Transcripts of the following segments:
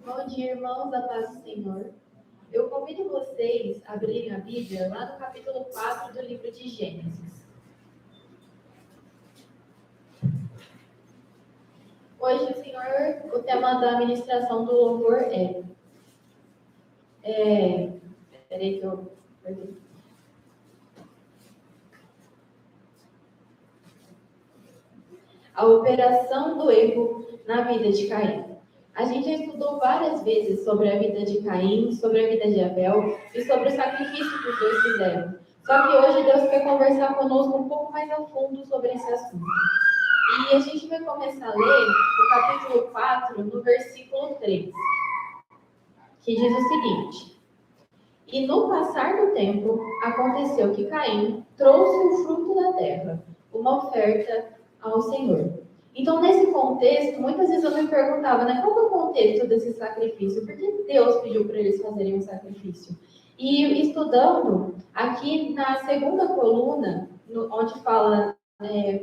Bom dia, irmãos, da paz do Senhor. Eu convido vocês a abrirem a Bíblia lá no capítulo 4 do livro de Gênesis. Hoje, o tema da ministração do louvor Peraí que eu perdi. A operação do erro na vida de Caim. A gente já estudou várias vezes sobre a vida de Caim, sobre a vida de Abel e sobre o sacrifício que os dois fizeram. Só que hoje Deus quer conversar conosco um pouco mais a fundo sobre esse assunto. E a gente vai começar a ler o capítulo 4, no versículo 3, que diz o seguinte: E no passar do tempo, aconteceu que Caim trouxe o fruto da terra, uma oferta ao Senhor. Então, nesse contexto, muitas vezes eu me perguntava, né, qual é o contexto desse sacrifício? Por que Deus pediu para eles fazerem um sacrifício? E estudando, aqui na segunda coluna, onde fala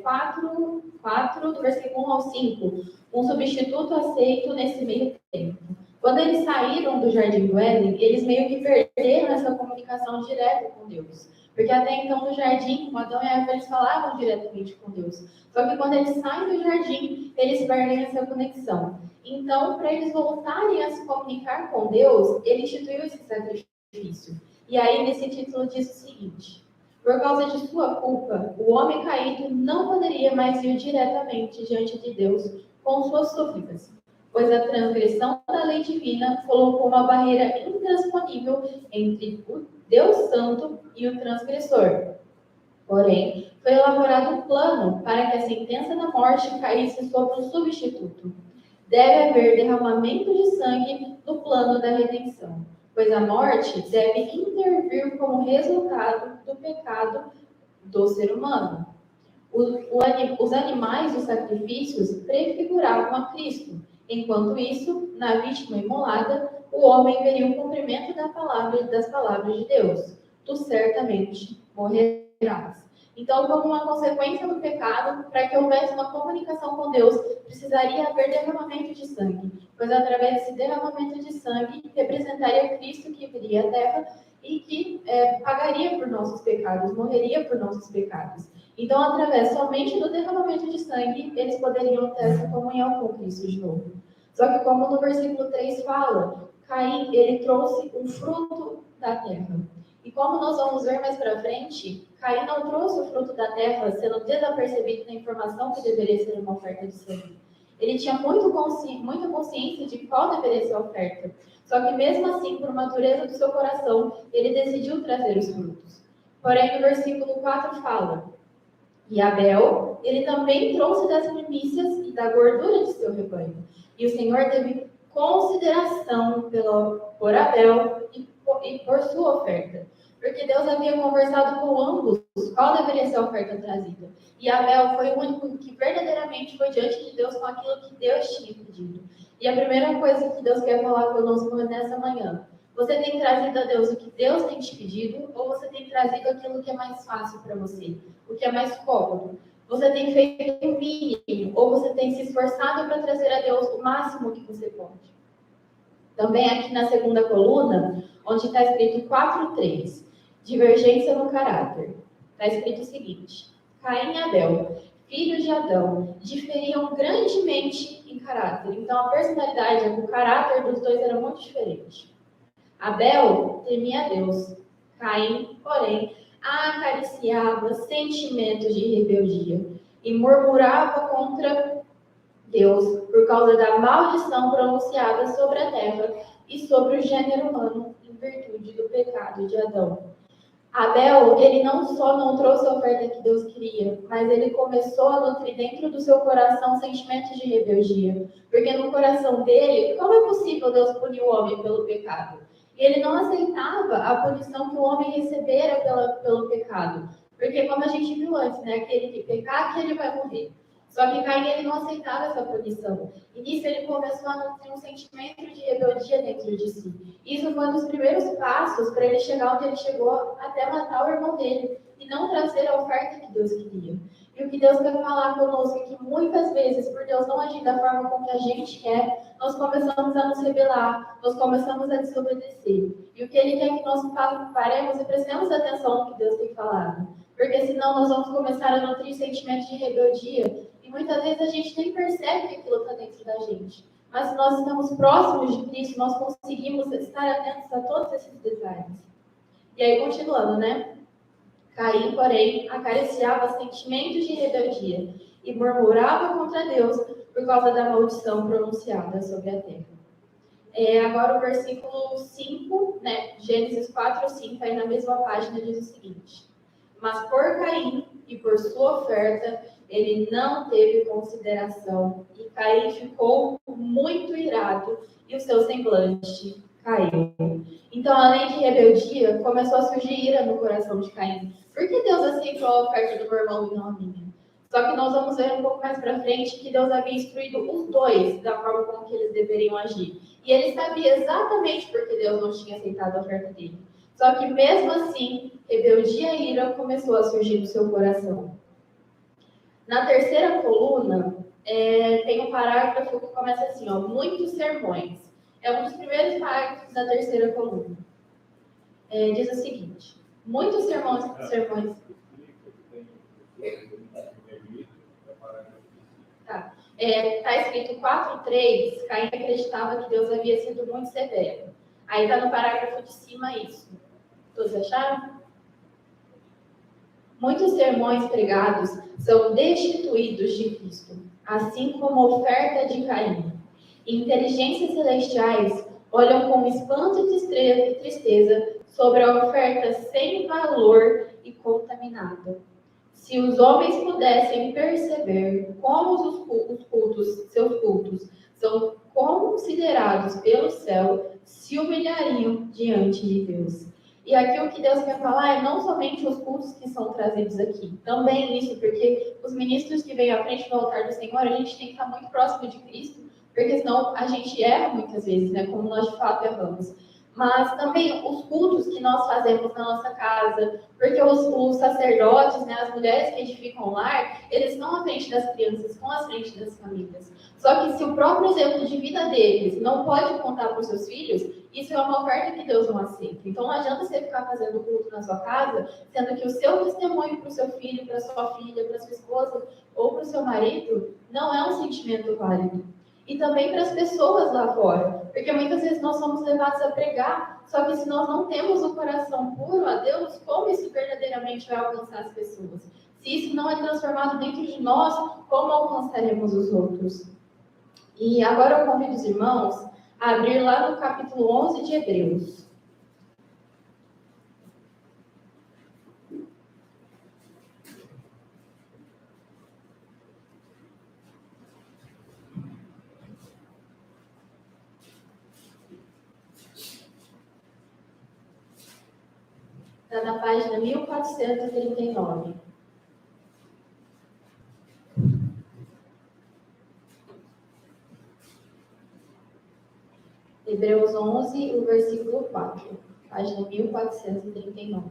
4, do versículo 1 ao 5, um substituto aceito nesse meio tempo. Quando eles saíram do Jardim do Éden, eles meio que perderam essa comunicação direta com Deus. Porque até então no jardim, com Adão e Eva, eles falavam diretamente com Deus. Só que quando eles saem do jardim, eles perdem essa conexão. Então, para eles voltarem a se comunicar com Deus, ele instituiu esse sacrifício. E aí, nesse título, diz o seguinte: por causa de sua culpa, o homem caído não poderia mais ir diretamente diante de Deus com suas súplicas, pois a transgressão da lei divina colocou uma barreira intransponível entre o Deus Santo e o transgressor. Porém, foi elaborado um plano para que a sentença da morte caísse sobre o substituto. Deve haver derramamento de sangue no plano da redenção, pois a morte deve intervir como resultado do pecado do ser humano. Os animais dos sacrifícios prefiguravam a Cristo. Enquanto isso, na vítima imolada, o homem veria o cumprimento das palavras de Deus: Tu certamente morrerás. Então, como uma consequência do pecado, para que houvesse uma comunicação com Deus, precisaria haver derramamento de sangue, pois através desse derramamento de sangue representaria Cristo que viria à Terra e que pagaria por nossos pecados, morreria por nossos pecados. Então, através somente do derramamento de sangue, eles poderiam ter essa comunhão com Cristo de novo. Só que, como no versículo 3 fala, Caim, ele trouxe um fruto da terra. E como nós vamos ver mais para frente, Caim não trouxe o fruto da terra sendo desapercebido na informação que deveria ser uma oferta de sangue. Ele tinha muita consciência de qual deveria ser a oferta. Só que mesmo assim, por uma dureza do seu coração, ele decidiu trazer os frutos. Porém, no versículo 4 fala: E Abel, ele também trouxe das primícias e da gordura de seu rebanho. E o Senhor teve consideração por Abel e por sua oferta. Porque Deus havia conversado com ambos qual deveria ser a oferta trazida. E Abel foi o único que verdadeiramente foi diante de Deus com aquilo que Deus tinha pedido. E a primeira coisa que Deus quer falar conosco nessa manhã: você tem trazido a Deus o que Deus tem te pedido, ou você tem trazido aquilo que é mais fácil para você, o que é mais cômodo? Você tem feito o mínimo, ou você tem se esforçado para trazer a Deus o máximo que você pode? Também aqui na segunda coluna, onde está escrito 4:3, divergência no caráter. Está escrito o seguinte: Caim e Abel, filhos de Adão, diferiam grandemente em caráter. Então a personalidade, o caráter dos dois era muito diferente. Abel temia a Deus. Caim, porém, acariciava sentimentos de rebeldia e murmurava contra Deus por causa da maldição pronunciada sobre a terra e sobre o gênero humano em virtude do pecado de Adão. Abel, ele não só não trouxe a oferta que Deus queria, mas ele começou a nutrir dentro do seu coração sentimentos de rebeldia. Porque no coração dele, como é possível Deus punir o homem pelo pecado? E ele não aceitava a punição que o homem recebera pelo pecado. Porque como a gente viu antes, né? Aquele que pecar, que ele vai morrer. Só que Caim, ele não aceitava essa punição. E nisso ele começou a nutrir um sentimento de rebeldia dentro de si. Isso foi um dos primeiros passos para ele chegar onde ele chegou, até matar o irmão dele e não trazer a oferta que Deus queria. E o que Deus quer falar conosco é que muitas vezes, por Deus não agir da forma como que a gente quer, nós começamos a nos rebelar, nós começamos a desobedecer. E o que Ele quer que nós paremos e prestemos atenção no que Deus tem falado. Porque senão nós vamos começar a nutrir sentimentos de rebeldia e muitas vezes a gente nem percebe que aquilo está dentro da gente. Mas se nós estamos próximos de Cristo, nós conseguimos estar atentos a todos esses detalhes. E aí, continuando, né? Caim, porém, acariciava sentimentos de rebeldia e murmurava contra Deus por causa da maldição pronunciada sobre a terra. Agora o versículo 5, né? Gênesis 4, 5, aí na mesma página diz o seguinte: mas por Caim e por sua oferta, ele não teve consideração, e Caim ficou muito irado, e o seu semblante caiu. Então, além de rebeldia, começou a surgir ira no coração de Caim. Por que Deus aceitou a oferta do meu irmão e não a minha? Só que nós vamos ver um pouco mais para frente que Deus havia instruído os dois da forma como que eles deveriam agir. E ele sabia exatamente por que Deus não tinha aceitado a oferta dele. Só que mesmo assim, rebeldia e ira começou a surgir no seu coração. Na terceira coluna, tem um parágrafo que começa assim, ó, muitos sermões. É um dos primeiros parágrafos da terceira coluna. Diz o seguinte: muitos sermões. Tá. Tá escrito 4:3, Caim acreditava que Deus havia sido muito severo. Aí está no parágrafo de cima isso. Todos acharam? Muitos sermões pregados são destituídos de Cristo, assim como a oferta de Caim. Inteligências celestiais olham com espanto e tristeza sobre a oferta sem valor e contaminada. Se os homens pudessem perceber como seus cultos, são considerados pelo céu, se humilhariam diante de Deus. E aqui o que Deus quer falar é não somente os cultos que são trazidos aqui, também isso, porque os ministros que vêm à frente do altar do Senhor, a gente tem que estar muito próximo de Cristo, porque senão a gente erra muitas vezes, né, como nós de fato erramos. Mas também os cultos que nós fazemos na nossa casa, porque os sacerdotes, né, as mulheres que edificam o lar, eles estão à frente das crianças, estão à frente das famílias. Só que se o próprio exemplo de vida deles não pode contar para os seus filhos, isso é uma oferta que Deus não aceita. Então não adianta você ficar fazendo culto na sua casa, sendo que o seu testemunho para o seu filho, para a sua filha, para a sua esposa ou para o seu marido não é um sentimento válido. E também para as pessoas lá fora. Porque muitas vezes nós somos levados a pregar, só que se nós não temos o coração puro a Deus, como isso verdadeiramente vai alcançar as pessoas? Se isso não é transformado dentro de nós, como alcançaremos os outros? E agora eu convido os irmãos a abrir lá no capítulo 11 de Hebreus. Está na página 1439. Hebreus 11, o versículo 4. Página 1439.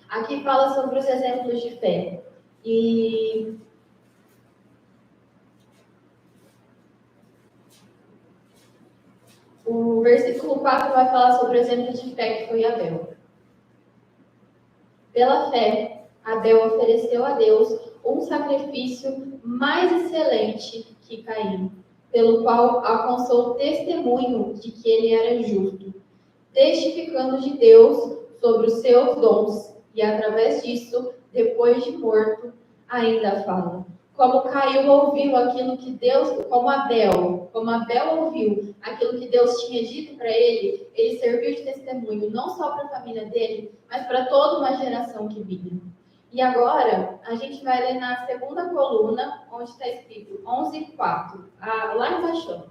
Aqui fala sobre os exemplos de fé. E o versículo 4 vai falar sobre o exemplo de fé que foi Abel. Pela fé, Abel ofereceu a Deus um sacrifício mais excelente que Caim, pelo qual alcançou o testemunho de que ele era justo, testificando de Deus sobre os seus dons, e através disso, depois de morto, ainda fala. Como Caim ouviu aquilo que Deus, como Abel ouviu aquilo que Deus tinha dito para ele, ele serviu de testemunho, não só para a família dele, mas para toda uma geração que vinha. E agora, a gente vai ler na segunda coluna, onde está escrito 11:4, lá embaixo.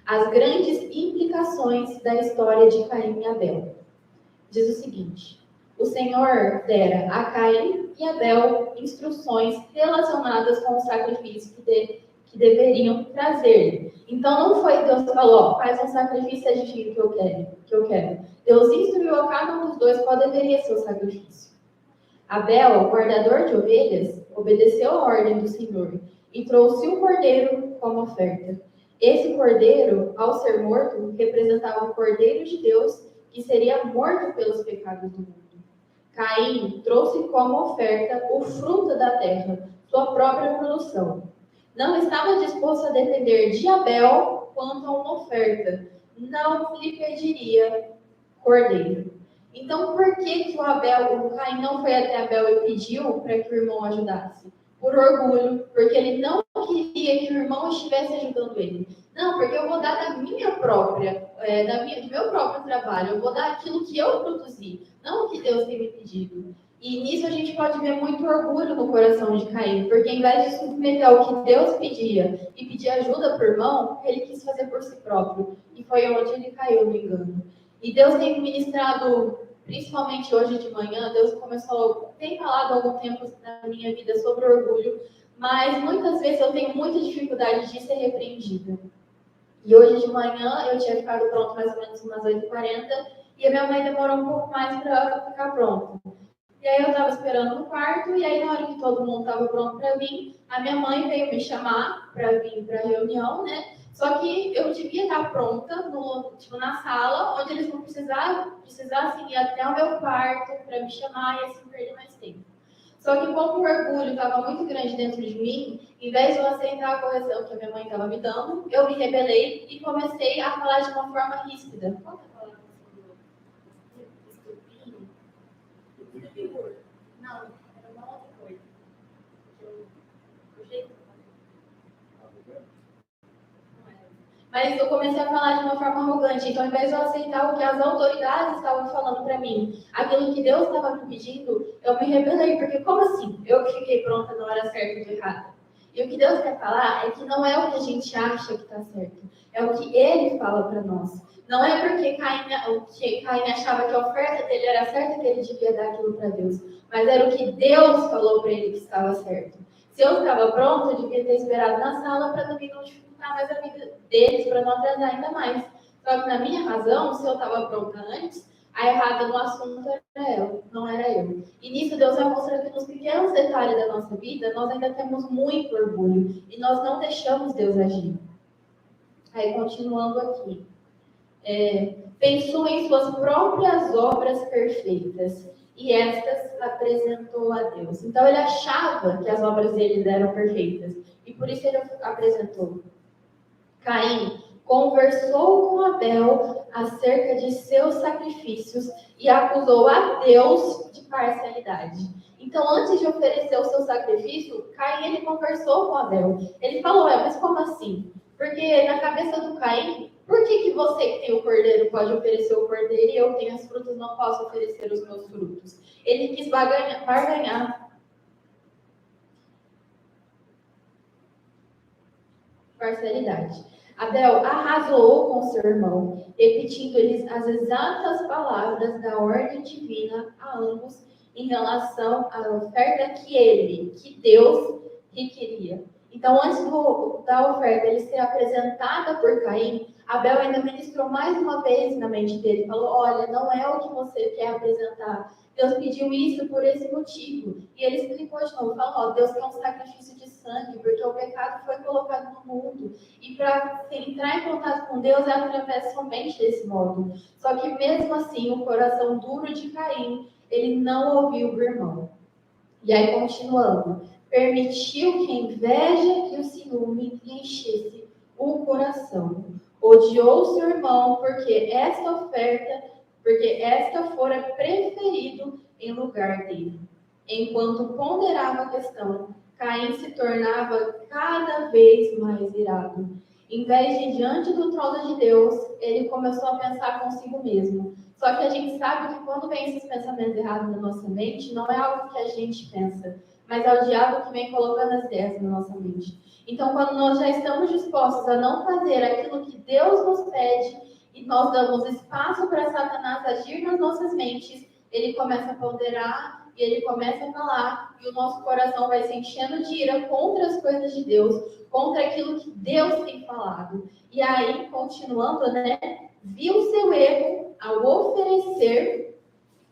As grandes implicações da história de Caim e Abel. Diz o seguinte: o Senhor dera a Caim e Abel instruções relacionadas com o sacrifício que deveriam trazer. Então não foi Deus que falou, faz um sacrifício e adquire o que eu quero. Deus instruiu a cada um dos dois qual deveria ser o sacrifício. Abel, o guardador de ovelhas, obedeceu a ordem do Senhor e trouxe um cordeiro como oferta. Esse cordeiro, ao ser morto, representava o cordeiro de Deus que seria morto pelos pecados do mundo. Caim trouxe como oferta o fruto da terra, sua própria produção. Não estava disposto a depender de Abel quanto a uma oferta. Não lhe pediria cordeiro. Então, por que o Caim não foi até Abel e pediu para que o irmão ajudasse? Por orgulho, porque ele não queria que o irmão estivesse ajudando ele. Não, porque eu vou dar da minha própria, do meu próprio trabalho, eu vou dar aquilo que eu produzi, não o que Deus tem me pedido. E nisso a gente pode ver muito orgulho no coração de Caim, porque ao invés de submeter ao que Deus pedia e pedir ajuda para o irmão, ele quis fazer por si próprio. E foi onde ele caiu no engano. E Deus tem ministrado, principalmente hoje de manhã, tem falado há algum tempo na minha vida sobre orgulho, mas muitas vezes eu tenho muita dificuldade de ser repreendida. E hoje de manhã eu tinha ficado pronto mais ou menos umas 8h40 e a minha mãe demorou um pouco mais para ficar pronta. E aí eu estava esperando no quarto, e aí na hora que todo mundo estava pronto para vir, a minha mãe veio me chamar para vir para a reunião, né? Só que eu devia estar pronta na sala, onde eles não precisassem ir até o meu quarto para me chamar e assim perder mais tempo. Só que como o orgulho estava muito grande dentro de mim, em vez de eu aceitar a correção que a minha mãe estava me dando, eu me rebelei e comecei a falar de uma forma ríspida. Qual que é a palavra? Não, era uma outra coisa. Mas eu comecei a falar de uma forma arrogante. Então, ao invés de eu aceitar o que as autoridades estavam falando para mim, aquilo que Deus estava me pedindo, eu me rebelei. Porque como assim? Eu que fiquei pronta na hora certa de errada. E o que Deus quer falar é que não é o que a gente acha que está certo. É o que Ele fala para nós. Não é porque Caim achava que a oferta dele era certa que ele devia dar aquilo para Deus. Mas era o que Deus falou para ele que estava certo. Se eu estava pronta, eu devia ter esperado na sala para também não dificultar mais a vida deles, para não atrasar ainda mais. Só que na minha razão, se eu estava pronta antes, a errada no assunto era ela, não era eu. E nisso Deus vai mostrando que nos pequenos detalhes da nossa vida, nós ainda temos muito orgulho e nós não deixamos Deus agir. Aí, continuando aqui. Pensou em suas próprias obras perfeitas e estas apresentou a Deus. Então ele achava que as obras dele eram perfeitas e por isso ele apresentou. Caim conversou com Abel acerca de seus sacrifícios e acusou a Deus de parcialidade. Então, antes de oferecer o seu sacrifício, Caim ele conversou com Abel. Ele falou, mas como assim? Porque na cabeça do Caim, por que você que tem o cordeiro pode oferecer o cordeiro e eu que tenho as frutas não posso oferecer os meus frutos? Ele quis barganhar. Parcialidade. Abel arrasou com seu irmão, repetindo-lhes as exatas palavras da ordem divina a ambos em relação à oferta que Deus requeria. Então, antes da oferta ele ser apresentada por Caim, Abel ainda ministrou mais uma vez na mente dele, falou, olha, não é o que você quer apresentar, Deus pediu isso por esse motivo. E ele explicou de novo, falou, Deus quer um sacrifício de sangue, porque o pecado foi colocado no mundo. E para entrar em contato com Deus é através somente desse modo. Só que mesmo assim, o coração duro de Caim, ele não ouviu o irmão. E aí, continuando, permitiu que a inveja e o ciúme lhe enchesse o coração. Odiou seu irmão, porque esta fora preferido em lugar dele. Enquanto ponderava a questão, Caim se tornava cada vez mais irado. Em vez de diante do trono de Deus, ele começou a pensar consigo mesmo. Só que a gente sabe que quando vem esses pensamentos errados na nossa mente, não é algo que a gente pensa, mas é o diabo que vem colocando as ideias na nossa mente. Então, quando nós já estamos dispostos a não fazer aquilo que Deus nos pede, e nós damos espaço para Satanás agir nas nossas mentes, ele começa a ponderar e ele começa a falar, e o nosso coração vai se enchendo de ira contra as coisas de Deus, contra aquilo que Deus tem falado. E aí, continuando, viu seu erro ao oferecer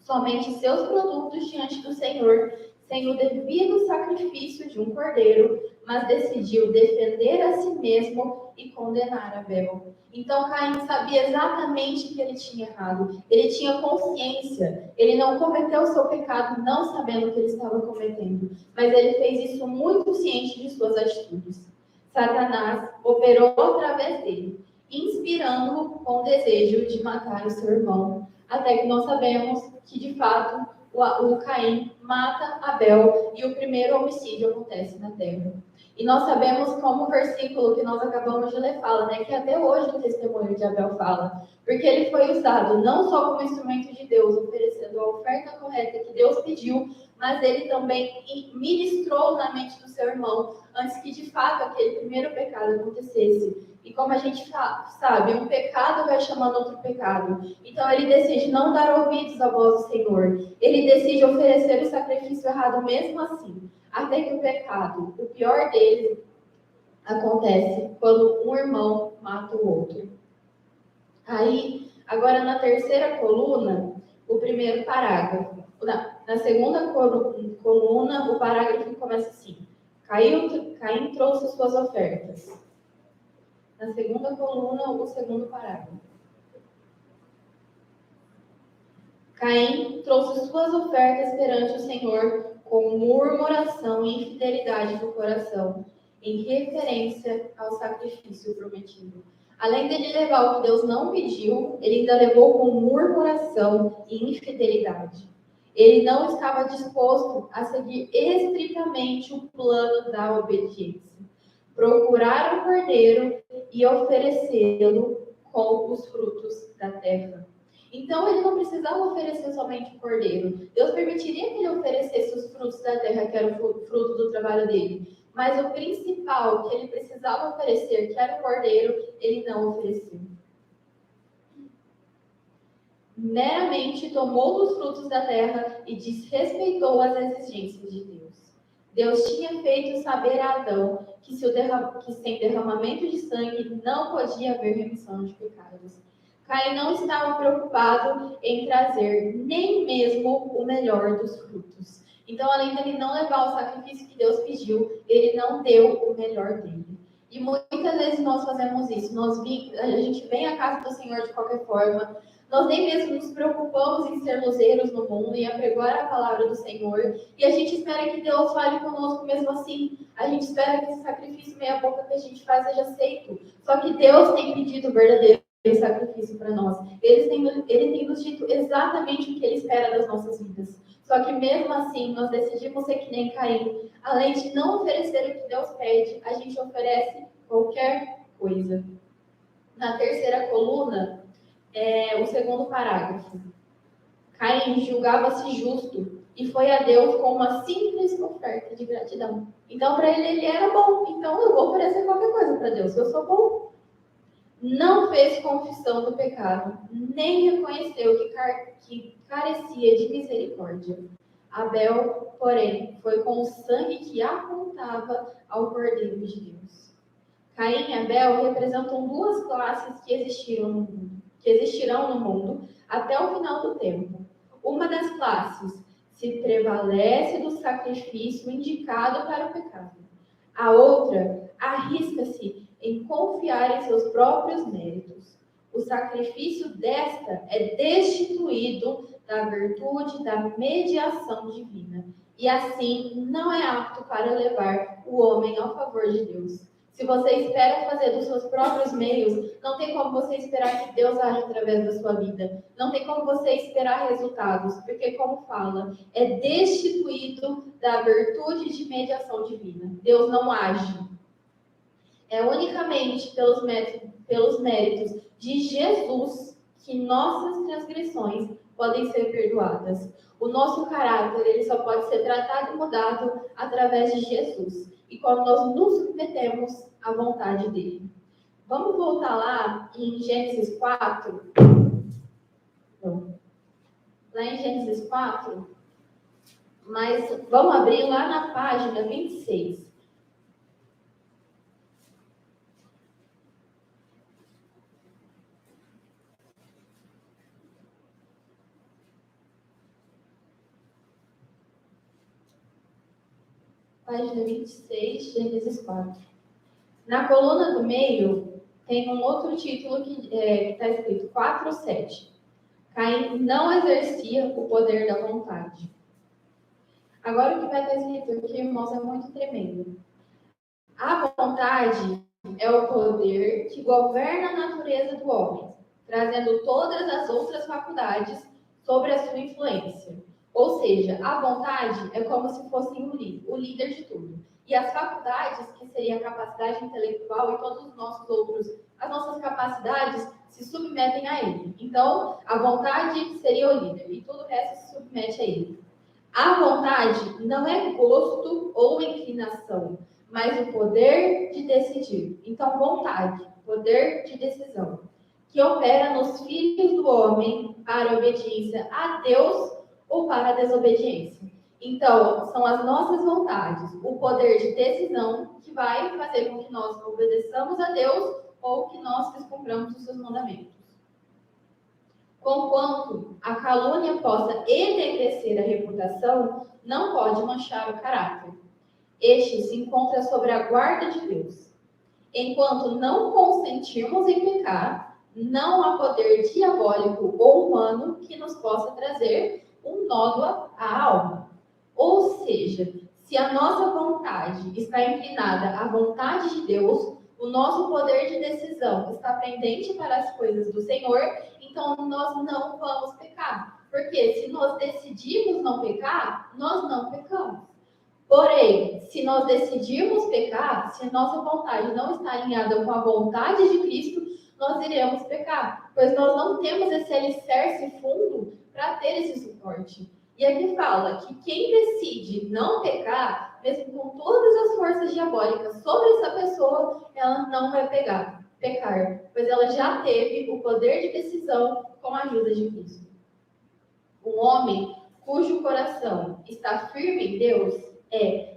somente seus produtos diante do Senhor, sem o devido sacrifício de um cordeiro, mas decidiu defender a si mesmo e condenar Abel. Então Caim sabia exatamente que ele tinha errado, ele tinha consciência, ele não cometeu o seu pecado não sabendo o que ele estava cometendo, mas ele fez isso muito ciente de suas atitudes. Satanás operou através dele, inspirando-o com o desejo de matar o seu irmão, até que nós sabemos que, de fato, o Caim mata Abel e o primeiro homicídio acontece na terra. E nós sabemos como o versículo que nós acabamos de ler fala, né, que até hoje o testemunho de Abel fala, porque ele foi usado não só como instrumento de Deus, oferecendo a oferta correta que Deus pediu, mas ele também ministrou na mente do seu irmão, antes que de fato aquele primeiro pecado acontecesse. E como a gente sabe, um pecado vai chamando outro pecado. Então ele decide não dar ouvidos à voz do Senhor. Ele decide oferecer o sacrifício errado mesmo assim. Até que o pecado, o pior dele, acontece quando um irmão mata o outro. Aí, agora na terceira coluna, o primeiro parágrafo. Na segunda coluna, o parágrafo começa assim. Caim trouxe suas ofertas. Na segunda coluna, o segundo parágrafo. Caim trouxe suas ofertas perante o Senhor com murmuração e infidelidade do coração, em referência ao sacrifício prometido. Além dele levar o que Deus não pediu, ele ainda levou com murmuração e infidelidade. Ele não estava disposto a seguir estritamente o plano da obediência. Procurar o cordeiro e oferecê-lo com os frutos da terra. Então, ele não precisava oferecer somente o cordeiro. Deus permitiria que ele oferecesse os frutos da terra, que era o fruto do trabalho dele. Mas o principal que ele precisava oferecer, que era o cordeiro, ele não ofereceu. Meramente tomou dos frutos da terra e desrespeitou as exigências de Deus. Deus tinha feito saber a Adão que sem derramamento de sangue não podia haver remissão de pecados. Caim não estava preocupado em trazer nem mesmo o melhor dos frutos. Então, além dele não levar o sacrifício que Deus pediu, ele não deu o melhor dele. E muitas vezes nós fazemos isso. A gente vem à casa do Senhor de qualquer forma. Nós nem mesmo nos preocupamos em ser luzeiros no mundo e apregoar a palavra do Senhor. E a gente espera que Deus fale conosco mesmo assim. A gente espera que esse sacrifício meia boca que a gente faz seja aceito. Só que Deus tem pedido o verdadeiro sacrifício para nós. Ele tem nos dito exatamente o que Ele espera das nossas vidas. Só que mesmo assim, nós decidimos ser que nem Caim. Além de não oferecer o que Deus pede, a gente oferece qualquer coisa. Na terceira coluna, o segundo parágrafo. Caim julgava-se justo e foi a Deus com uma simples oferta de gratidão. Então, para ele era bom. Então, eu vou oferecer qualquer coisa para Deus. Eu sou bom. Não fez confissão do pecado, nem reconheceu que carecia de misericórdia. Abel, porém, foi com o sangue que apontava ao Cordeiro de Deus. Caim e Abel representam duas classes que existirão no mundo até o final do tempo. Uma das classes se prevalece do sacrifício indicado para o pecado. A outra arrisca-se em confiar em seus próprios méritos. O sacrifício desta é destituído da virtude da mediação divina e assim não é apto para levar o homem ao favor de Deus. Se você espera fazer dos seus próprios meios, não tem como você esperar que Deus age através da sua vida. Não tem como você esperar resultados, porque, como fala, é destituído da virtude de mediação divina. Deus não age. É unicamente pelos méritos de Jesus que nossas transgressões podem ser perdoadas. O nosso caráter ele só pode ser tratado e mudado através de Jesus. E quando nós nos submetemos à vontade dele. Vamos voltar lá em Gênesis 4. Lá em Gênesis 4. Mas vamos abrir lá na página 26. página 26, Gênesis 4. Na coluna do meio, tem um outro título que está escrito 4:7. Caim não exercia o poder da vontade. Agora, o que vai estar escrito aqui, irmãos, é muito tremendo. A vontade é o poder que governa a natureza do homem, trazendo todas as outras faculdades sobre a sua influência. Ou seja, a vontade é como se fosse o líder de tudo. E as faculdades, que seria a capacidade intelectual e todos os nossos outros, as nossas capacidades, se submetem a ele. Então, a vontade seria o líder e tudo o resto se submete a ele. A vontade não é gosto ou inclinação, mas o poder de decidir. Então, vontade, poder de decisão, que opera nos filhos do homem para a obediência a Deus ou para a desobediência. Então, são as nossas vontades, o poder de decisão que vai fazer com que nós obedeçamos a Deus ou que nós descumpramos os seus mandamentos. Conquanto a calúnia possa enegrecer a reputação, não pode manchar o caráter. Este se encontra sob a guarda de Deus. Enquanto não consentirmos em pecar, não há poder diabólico ou humano que nos possa trazer um nódoa à alma. Ou seja, se a nossa vontade está inclinada à vontade de Deus, o nosso poder de decisão está pendente para as coisas do Senhor, então nós não vamos pecar. Porque se nós decidimos não pecar, nós não pecamos. Porém, se nós decidirmos pecar, se nossa vontade não está alinhada com a vontade de Cristo, nós iremos pecar, pois nós não temos esse alicerce fundo para ter esse suporte. E aqui fala que quem decide não pecar, mesmo com todas as forças diabólicas sobre essa pessoa, ela não vai pecar, pois ela já teve o poder de decisão com a ajuda de Cristo. Um homem cujo coração está firme em Deus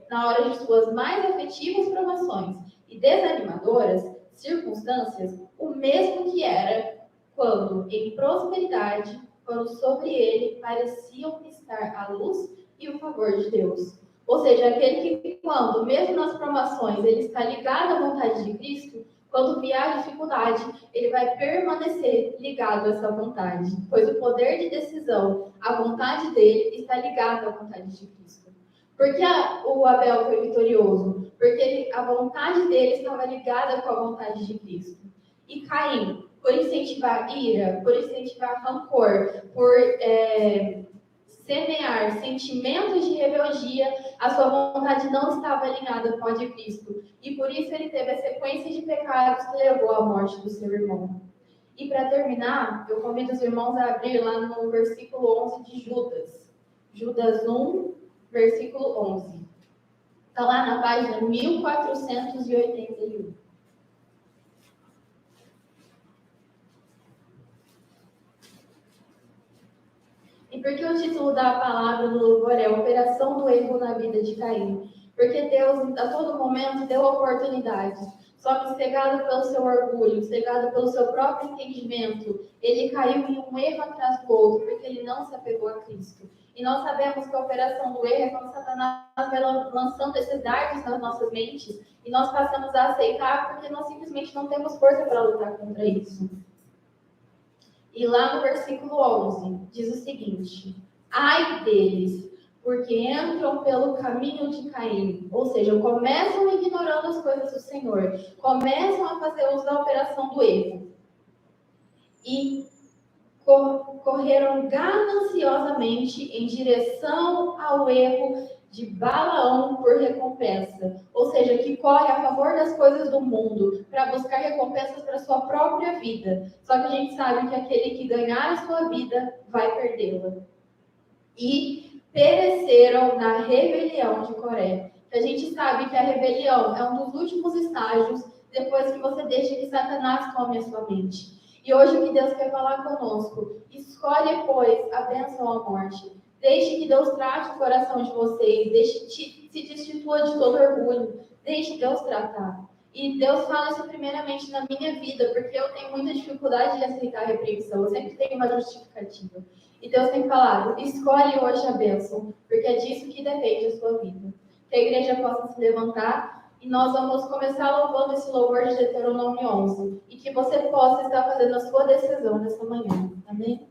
na hora de suas mais afetivas provações e desanimadoras circunstâncias, o mesmo que era quando, em prosperidade, quando sobre ele pareciam estar a luz e o favor de Deus. Ou seja, aquele que, quando, mesmo nas provações, ele está ligado à vontade de Cristo, quando vier a dificuldade, ele vai permanecer ligado a essa vontade, pois o poder de decisão, a vontade dele, está ligado à vontade de Cristo. Por que o Abel foi vitorioso? Porque a vontade dele estava ligada com a vontade de Cristo. E Caim, por incentivar ira, por incentivar rancor, por semear sentimentos de rebeldia, a sua vontade não estava alinhada com a de Cristo. E por isso ele teve a sequência de pecados que levou à morte do seu irmão. E para terminar, eu convido os irmãos a abrir lá no versículo 11 de Judas. Judas 1, versículo 11. Está lá na página 1481. E por que o título da palavra no louvor é Operação do Erro na Vida de Caim? Porque Deus, a todo momento, deu oportunidades. Só que cegado pelo seu orgulho, cegado pelo seu próprio entendimento, ele caiu em um erro atrás do outro, porque ele não se apegou a Cristo. E nós sabemos que a operação do erro é quando Satanás vai lançando esses dardos nas nossas mentes e nós passamos a aceitar porque nós simplesmente não temos força para lutar contra isso. E lá no versículo 11, diz o seguinte: ai deles, porque entram pelo caminho de Caim. Ou seja, começam ignorando as coisas do Senhor, começam a fazer uso da operação do erro. E correram gananciosamente em direção ao erro de Balaão por recompensa. Ou seja, que corre a favor das coisas do mundo para buscar recompensas para a sua própria vida. Só que a gente sabe que aquele que ganhar a sua vida vai perdê-la. E pereceram na rebelião de Coré. A gente sabe que a rebelião é um dos últimos estágios depois que você deixa que Satanás tome a sua mente. E hoje o que Deus quer falar conosco: escolhe, pois, a bênção ou a morte. Deixe que Deus trate o coração de vocês, se destitua de todo orgulho, deixe Deus tratar. E Deus fala isso primeiramente na minha vida, porque eu tenho muita dificuldade de aceitar a repreensão, eu sempre tenho uma justificativa. E Deus tem falado: escolhe hoje a bênção, porque é disso que depende a sua vida. que a igreja possa se levantar e nós vamos começar louvando esse louvor de Deuteronômio 11 e que você possa estar fazendo a sua decisão nessa manhã. Amém?